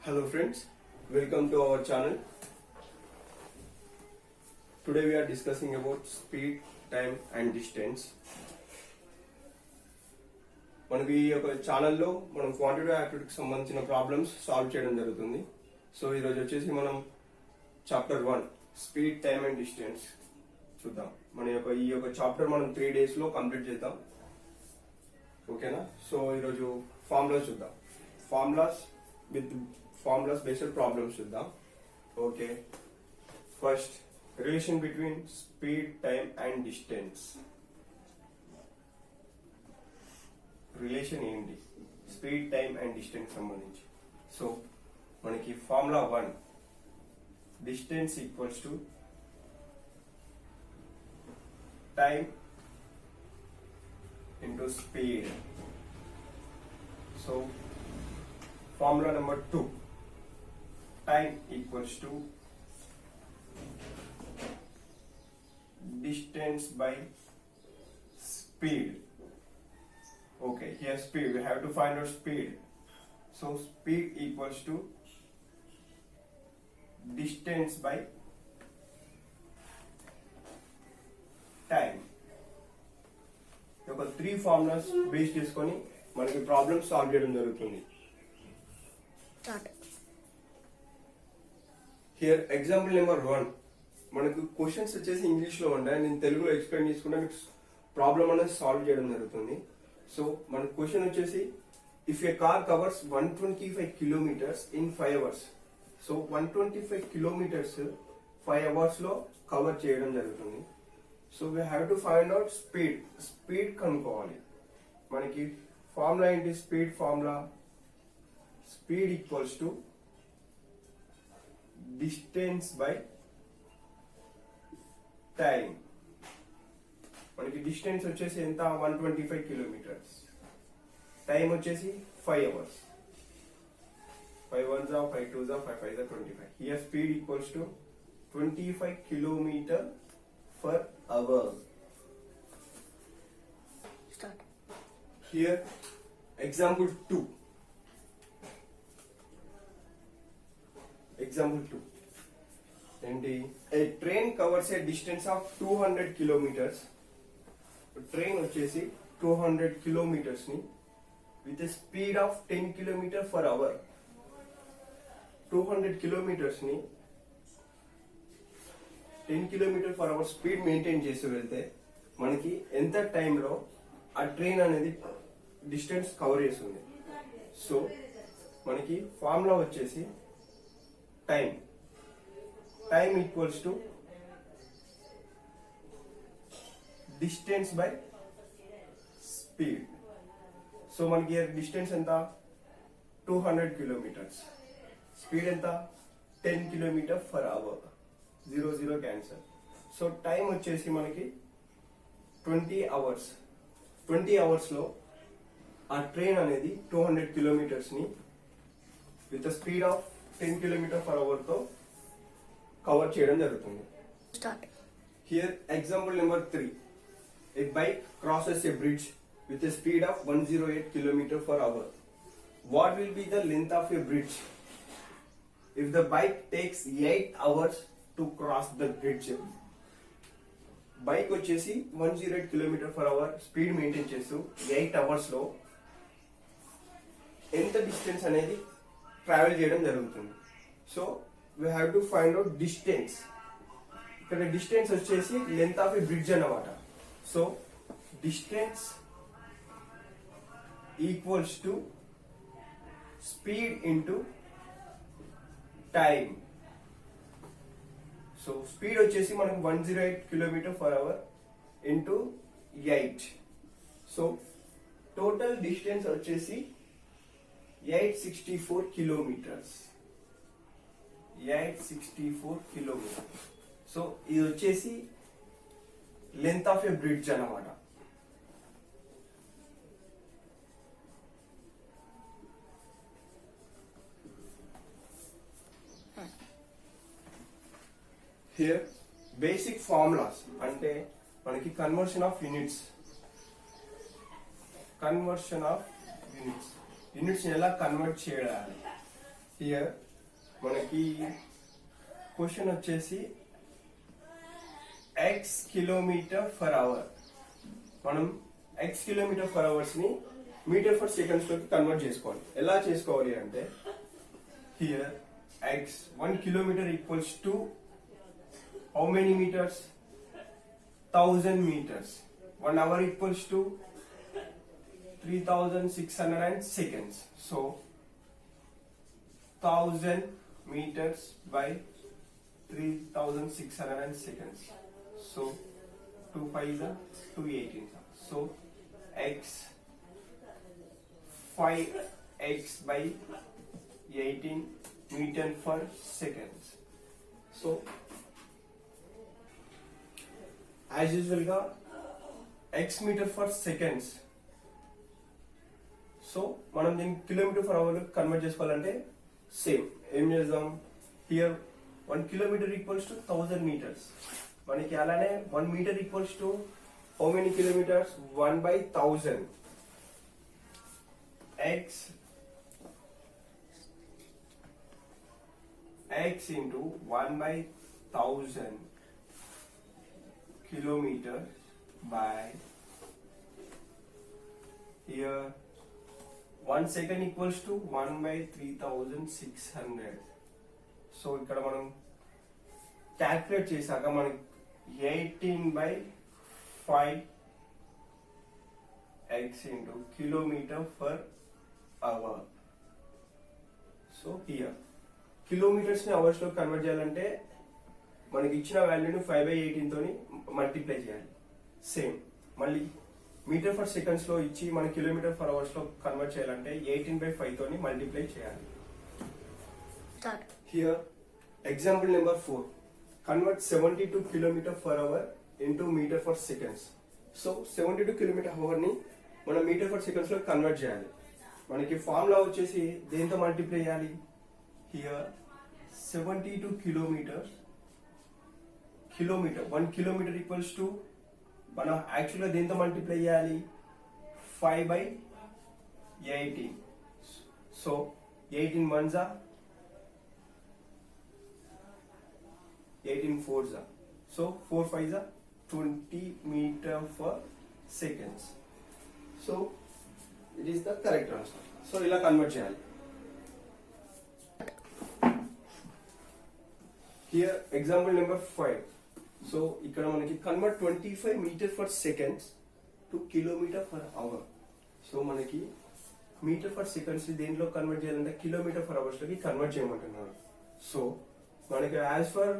Hello friends, welcome to our channel. Today we are discussing about speed, time and distance. మనకి ఈ యొక్క ఛానల్లో మనం క్వాంటిటీ యాప్టిట్యూడ్కి సంబంధించిన ప్రాబ్లమ్స్ సాల్వ్ చేయడం జరుగుతుంది. సో ఈరోజు వచ్చేసి మనం chapter 1 speed, time and distance చూద్దాం. ఈ యొక్క చాప్టర్ మనం 3 days లో కంప్లీట్ చేద్దాం. ఓకేనా? సో ఈరోజు ఫార్ములాస్ చూద్దాం. ఫార్ములాస్ బేస్డ్ ప్రాబ్లమ్స్ చూద్దాం. Okay, first relation between speed, time and distance. Relation ఏంటి స్పీడ్, టైమ్ అండ్ డిస్టెన్స్ సంబంధించి? సో మనకి formula 1, distance equals to time into speed. So formula number 2, time equals to distance by speed. Okay, here speed, we have to find out speed. So speed equals to distance by time. ఒక 3 formulas base చేసుకొని మనకి problem solve చేయడం జరుగుతుంది. Here example number 1, మనకు questions వచ్చేసి English లో ఉంటాయి. నేను తెలుగులో ఎక్స్ప్లెయిన్ చేసుకుంటే మీకు ప్రాబ్లమ్ అనేది సాల్వ్ చేయడం జరుగుతుంది. సో మన క్వశ్చన్ వచ్చేసి if A car covers 125 kilometres in 5 hours. So 125 kilometres 5 hours లో కవర్ చేయడం జరుగుతుంది. So we have to find out speed కనుక్కోవాలి. మనకి ఫార్ములా ఏంటి? Speed formula, speed equals to distance by time. మనకి డిస్టెన్స్ వచ్చేసి ఎంత? 125 కిలోమీటర్స్. టైం వచ్చేసి 5 hours. 5 1s are 5 2s are 5 5s are 25. Here speed equals to 25 kilometer per hour. Start. Here example 2. And a train covers a distance of 200 kilometers. Train వచ్చేసి 200 kilometers ని with a speed of 10 kilometers per hour. 200 kilometers ని 10 kilometre per hour speed maintain చేసి వెళ్తే మనకి ఎంత టైంలో ఆ train అనేది డిస్టెన్స్ కవర్ చేస్తుంది. సో మనకి ఫార్ములా వచ్చేసి time equals to distance by speed. So మనకి డిస్టెన్స్ ఎంత? 200 కిలోమీటర్స్. స్పీడ్ ఎంత? 10 kilometre per hour. 0 0 cancel. So time వచ్చేసి మనకి 20 hours. 20 hours లో ఆ ట్రైన్ అనేది 200 కిలోమీటర్స్ ని with speed of 10 kilometre per hour తో కవర్ చేయడం జరుగుతుంది. Here example number 3, a bike crosses a bridge with a speed of 108 kilometer per hour. What will be the length of a bridge if the bike takes 8 hours to cross the bridge? Bike వచ్చేసి 108 kilometre per hour speed maintain చేస్తూ 8 hours లో ఎంత distance అనేది travel చేయడం జరుగుతుంది. So we have to find out distance. ఇక్కడ distance వచ్చేసి length of a bridge అన్నమాట. So distance equals to speed into time. So speed వచ్చేసి మనకు 108 kilometre per hour into 8. So total distance వచ్చేసి 864 కిలోమీటర్స్. 864 కిలోమీటర్స్. సో ఇది వచ్చేసి length of a bridge అన్నమాట. Here basic formulas అంటే మనకి కన్వర్షన్ ఆఫ్ యూనిట్స్. యూనిట్స్ ఎలా కన్వర్ట్ చేయాలి? హియర్ మనకి క్వశ్చన్ వచ్చేసి ఎక్స్ కిలోమీటర్ ఫర్ అవర్. మనం ఎక్స్ కిలోమీటర్ ఫర్ అవర్స్ ని మీటర్ ఫర్ సెకండ్స్ లోకి కన్వర్ట్ చేసుకోవాలి. ఎలా చేసుకోవాలి అంటే here x 1 kilometer equals to how many metres, 1000 meters. 1 hour equals to 3600 seconds. So 1000 meters by 3600 seconds. So 2 5 is 218. So x 5x by 18 meter per seconds. So as usual గా x metre per seconds. So మనం దీన్ని kilometre per hour convert చేసుకోవాలంటే same ఏం చేద్దాం, here 1 kilometer equals to 1000 meters. మనకి అలానే 1 meter equals to how many kilometres, 1/1000. x into 1/1000 kilometer by here 1 second equals to 1/3600. So ఇక్కడ మనం క్యాల్కులేట్ చేశాక మనకి 18/5 x into kilometer per hour. So here kilometres ని అవర్స్ లో కన్వర్ట్ చేయాలంటే మనకి ఇచ్చిన వాల్యూని 5/18 తోని మల్టిప్లై చేయాలి. సేమ్ మళ్ళీ మీటర్ ఫర్ సెకండ్స్ లో ఇచ్చి మన కిలోమీటర్ ఫర్ అవర్స్ లో కన్వర్ట్ చేయాలంటే 18/5 తోని మల్టిప్లై చేయాలి. Here example number 4, convert 72 kilometer per hour into meter for seconds. So 72 kilometer hour ని మనం మీటర్ ఫర్ సెకండ్స్ లో కన్వర్ట్ చేయాలి. మనకి ఫార్ములా వచ్చేసి దేంతో మల్టిప్లై చేయాలి, here 72 kilometers, 1 kilometer equals to మనం యాక్చువల్గా దేంతో మల్టిప్లై చేయాలి, 5/18. So 18 1s, 18 4s. So 4 5s 20 meter per seconds. So it is the correct answer. So ఇలా కన్వర్ట్ చేయాలి. Here example number 5. సో ఇక్కడ మనకి convert 25 meter per seconds to kilometre per hour. So మనకి metre per seconds దేంట్లో convert చేయాలంటే kilometre per hours లోకి convert చేయమంటున్నారు. So మనకి యాజ్ పర్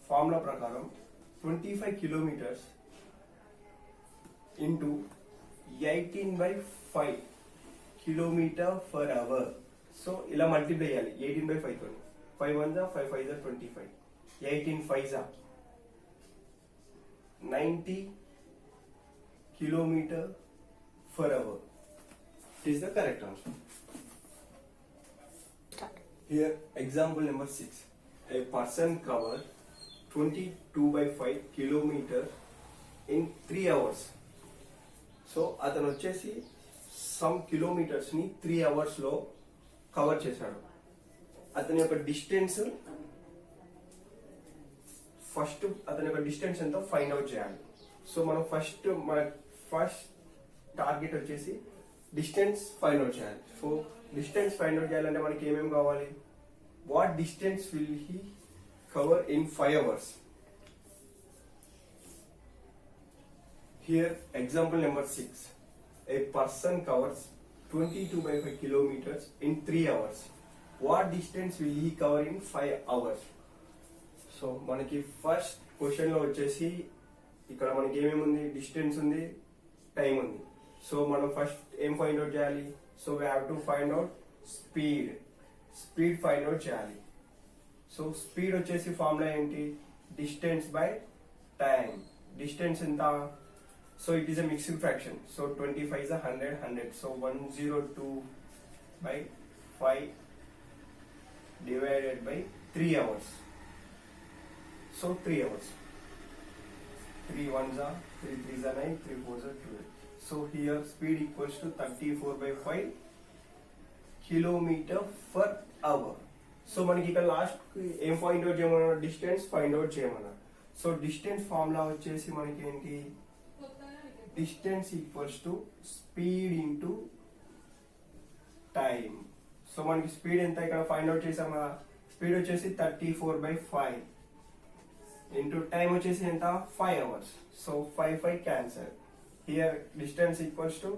ఫార్ములా ప్రకారం 25 kilometers into 18/5 kilometer per hour. So ఇలా మల్టిప్లై చేయాలి 18/5 తోని. 5 1s 5 5s 25, 18 5s 90 kilometer per hour. It is the correct answer. Here example number 6. A person covered 22/5 kilometer in 3 hours. So అతను వచ్చేసి some kilometres ని 3 hours లో cover చేశాడు. అతని యొక్క డిస్టెన్స్ ఎంత ఫైండ్ అవుట్ చేయాలి. సో మనం మన ఫస్ట్ టార్గెట్ వచ్చేసి డిస్టెన్స్ ఫైండ్ అవుట్ చేయాలి. సో డిస్టెన్స్ ఫైండ్ అవుట్ చేయాలంటే మనకి ఏమేమి కావాలి, what distance will he cover in 5 hours. Here example number 6. A person covers 22/5 kilometers in 3 hours. What distance will he cover in 5 hours? So మనకి first question లో వచ్చేసి ఇక్కడ మనకి ఏమేమి ఉంది, డిస్టెన్స్ ఉంది, టైం ఉంది. సో మనం ఫస్ట్ ఏం ఫైండ్ అవుట్ చేయాలి, so we have to find out speed find out చేయాలి. సో స్పీడ్ వచ్చేసి ఫార్ములా ఏంటి, డిస్టెన్స్ బై టైం. డిస్టెన్స్ ఎంత, so it is a mixed fraction. So 25 is 100. So 102/5 divided by 3 hours. So 3 hours. 3 1s 3 3s 9, 3 4s 12. So here speed equals to 34/5 kilometre per hour. So మనకి ఇక్కడ last ఏం find out చేయమన్నా, distance find out చేయమన్నా. So distance formula వచ్చేసి మనకి ఏంటి, distance equals to speed into time. So మనకి speed ఎంత ఇక్కడ ఫైండ్ అవుట్ చేసాం కదా, స్పీడ్ వచ్చేసి 34/5 ఇంటూ టైం వచ్చేసి ఎంత 5 hours. So 5 cancel. Here distance equals to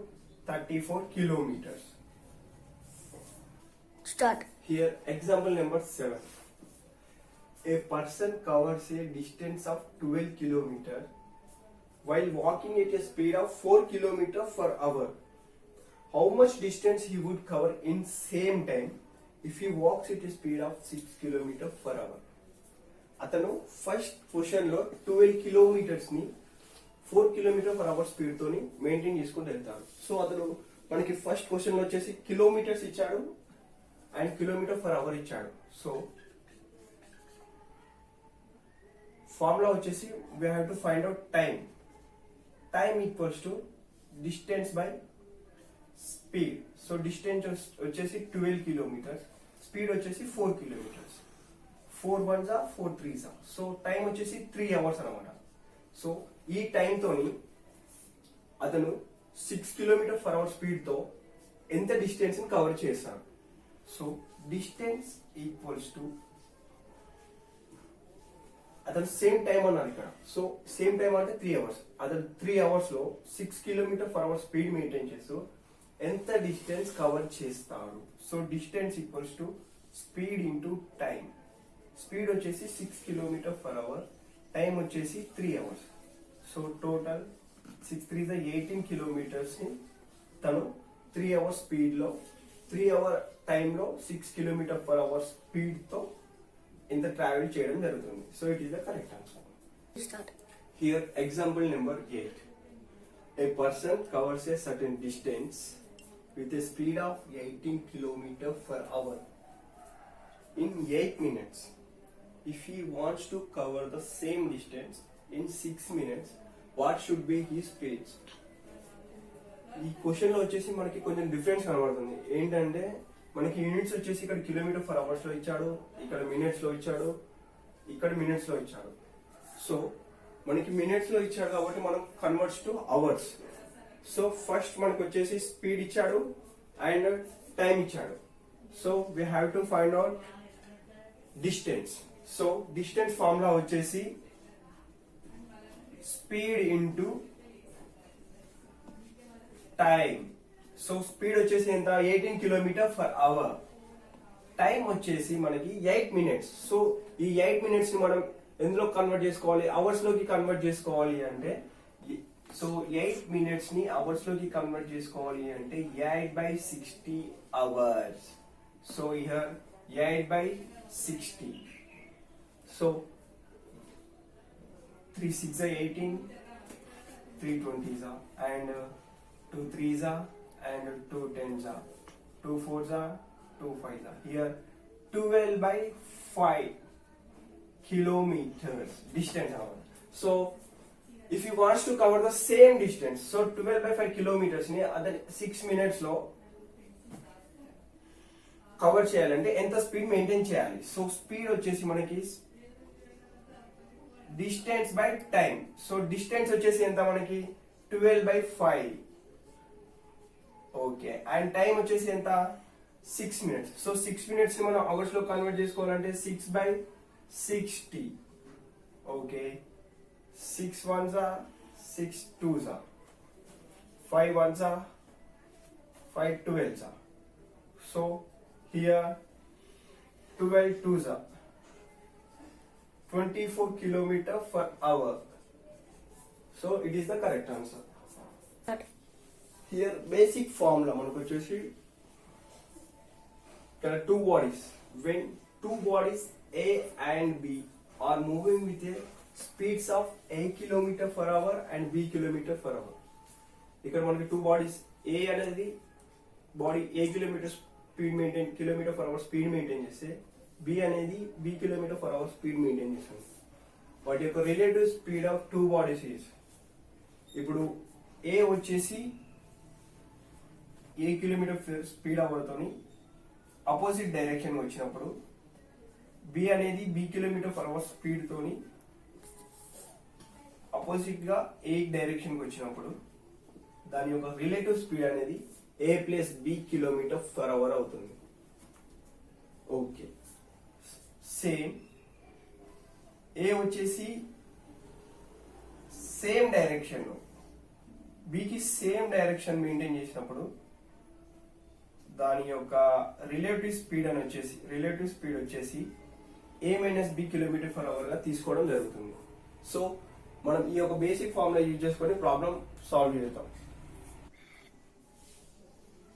34 kilometers. Start. Here example number 7. A person covers a distance of 12 kilometers while walking at a speed of 4 kilometers per hour. How much distance he would cover in same time if he walks at a speed of 6 kilometers per hour? అతను first position లో 12 kilometres ని 4 kilometre per hour speed తోని maintain చేసుకుంటూ వెళ్తాడు. So అతను మనకి first question లో వచ్చేసి కిలోమీటర్స్ ఇచ్చాడు అండ్ కిలోమీటర్ పర్ అవర్ ఇచ్చాడు. సో ఫార్ములా వచ్చేసి we have to find out time. Time equals to distance by speed. So distance వచ్చేసి 12 కిలోమీటర్స్, స్పీడ్ వచ్చేసి 4 kilometres. 4 1s 4 3s. So time వచ్చేసి 3 hours అనమాట. So ఈ టైం తోని అతను 6 కిలోమీటర్ పర్ అవర్ స్పీడ్ తో ఎంత డిస్టెన్స్ ని కవర్ చేస్తాడు. సో డిస్టెన్స్ ఈక్వల్స్ టు, అతను సేమ్ టైం అన్నాడు ఇక్కడ. సో సేమ్ టైం అంటే 3 hours. అతను 3 hours లో 6 kilometre per hour speed maintain చేస్తూ ఎంత డిస్టెన్స్ కవర్ చేస్తాడు. So distance equals to speed into time. Speed వచ్చేసి 6 కిలోమీటర్ పర్ అవర్, టైం వచ్చేసి 3 hours. So total 6 3s 18 kilometres ని తను 3 hours స్పీడ్ లో 3 hour టైంలో 6 కిలోమీటర్ పర్ అవర్ స్పీడ్ తో ఇంత ట్రావెల్ చేయడం జరుగుతుంది. So it is the correct answer. Start. Here example number 8. A person covers a certain distance with a speed of 18 kilometers per hour in 8 minutes. If he wants to cover the same distance in 6 minutes, what should be his speed? ఈ question లో వచ్చేసి మనకి కొంచెం difference కనబడుతుంది. ఏంటంటే మనకి units వచ్చేసి ఇక్కడ కిలోమీటర్ పర్ అవర్స్ లో ఇచ్చాడు, ఇక్కడ మినిట్స్ లో ఇచ్చాడు, ఇక్కడ మినిట్స్ లో ఇచ్చాడు. సో మనకి మినిట్స్ లో ఇచ్చాడు కాబట్టి మనం converts to hours. So first మనకు వచ్చేసి స్పీడ్ ఇచ్చాడు అండ్ టైం ఇచ్చాడు. So we have to find out distance. So distance formula వచ్చేసి speed into time. So speed వచ్చేసి ఎంత 18 కిలోమీటర్ పర్ అవర్, టైం వచ్చేసి మనకి 8 minutes. సో ఈ 8 minutes ని మనం ఎందులో కన్వర్ట్ చేసుకోవాలి, అవర్స్ లోకి కన్వర్ట్ చేసుకోవాలి అంటే, సో 8 minutes ని అవర్స్ లోకి కన్వర్ట్ చేసుకోవాలి అంటే 8/60 hours. So here 8/60. So 3 6 18, 3 20s and 2 3s and 2 10s, 2 4s, 2 5s. Here 12/5 kilometers distance hour. So if he wants to cover the same distance, so 12/5 kilometers ni other 6 minutes లో cover చేయాలంటే ఎంత speed maintain చేయాలి. So speed వచ్చేసి మనకి distance by time. So distance వచ్చేసి ఎంత మనకి 12/5. Okay, and time వచ్చేసి ఎంత 6 minutes. సో 6 minutes ని మనం అవర్స్ లో కన్వర్ట్ చేసుకోవాలంటే 6/60. Okay, 6 1s 6 2s, 5 1s 5 12s. So here 12 2s 24 kilometers per hour. So it is the correct answer. Start. Here basic formula మనకు వచ్చేసి ఇక్కడ 2 bodies. When 2 bodies A and B are moving with a speeds of A kilometer per hour and B kilometer per hour. ఇక్కడ మనకి 2 bodies, A అనేది body A kilometre per hour speed maintain చేస్తే B అనేది B kilometre per hour speed maintain చేస్తుంది. వాటి యొక్క relative speed of 2 bodies is, ఇప్పుడు A వచ్చేసి A కిలోమీటర్ స్పీడ్ అవర్తోని అపోజిట్ డైరెక్షన్ వచ్చినప్పుడు బి అనేది B kilometre per hour speed తోని అపోజిట్ గా ఏ డైరెక్షన్ కి వచ్చినప్పుడు దాని యొక్క రిలేటివ్ స్పీడ్ అనేది A plus B kilometre per hour అవుతుంది. ఓకే, సేమ్ ఏ వచ్చేసి సేమ్ డైరెక్షన్ లో బికి సేమ్ డైరెక్షన్ మెయింటైన్ చేసినప్పుడు దాని యొక్క రిలేటివ్ స్పీడ్ వచ్చేసి A minus B kilometre per hour గా తీసుకోవడం జరుగుతుంది. సో మనం ఈ యొక్క బేసిక్ ఫార్ములా యూజ్ చేసుకొని ప్రాబ్లం సాల్వ్ చేద్దాం.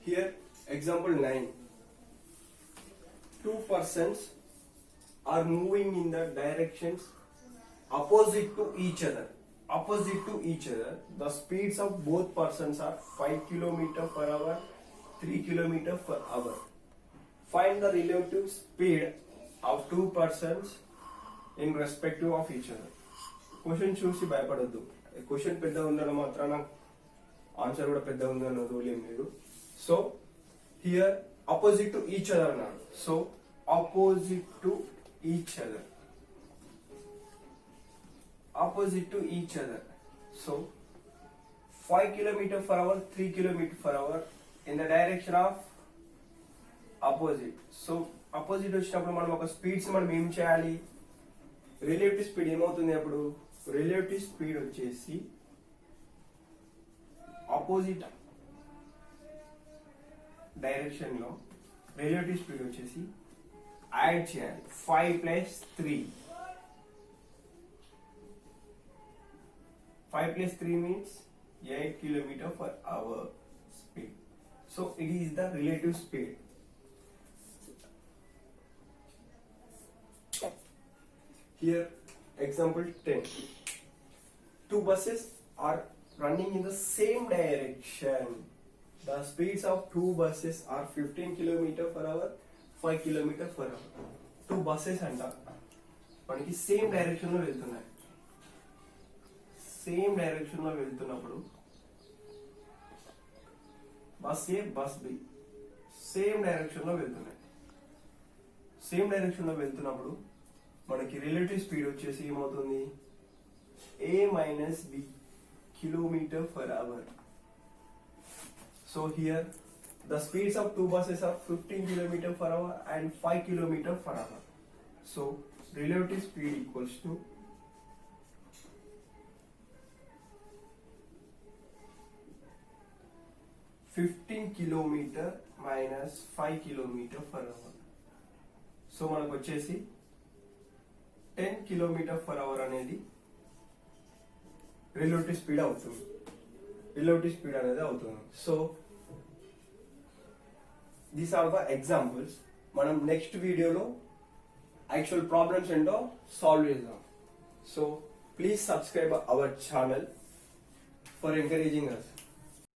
Here example 9. 2 persons are moving in the directions opposite to each other. The speeds of both persons are 5 km per hour, 3 km per hour. Find the relative speed of 2 persons in respective of each other. Question చూసి భయపడొద్దు. Question పెద్ద ఉందన్న మాత్రాన answer కూడా పెద్ద ఉందన్న rule ఏం లేదు. So here opposite to each other అన్నాడు. So opposite to each other. So 5 km per hour, 3 km per hour in the direction of opposite. So opposite వచ్చినప్పుడు మనం ఒక స్పీడ్స్ మనం ఏం చేయాలి? రిలేటివ్ స్పీడ్ ఏమవుతుంది అప్పుడు? రిలేటివ్ స్పీడ్ వచ్చేసి ఆపోజిట్ డైరెక్షన్ లో రిలేటివ్ స్పీడ్ వచ్చేసి యాడ్ చేయాలి. 5 plus 3. 5 plus 3 means 8 km per hour speed. So it is the relative speed. Here example 10. 2 buses are running in the same direction. The speeds of 2 buses are 15 km per hour, 5 km per hour. 2 buses అంట మనకి same direction లో వెళ్తున్నాయి. Same direction లో వెళ్తున్నప్పుడు bus ఏ bus B same direction లో వెళ్తున్నాయి. Same direction లో వెళ్తున్నప్పుడు మనకి రిలేటివ్ స్పీడ్ వచ్చేసి ఏమవుతుంది? A minus B kilometre per hour. So here the speeds of 2 buses are 15 km per hour and 5 km per hour. So relative speed equals to 15 km minus 5 km per hour. సో మనకు వచ్చేసి 10 km per hour అనేది relative speed అవుతుంది. So these are the examples. మనం next వీడియోలో actual problems ఏంటో solve చేద్దాం. So please subscribe our channel for encouraging us.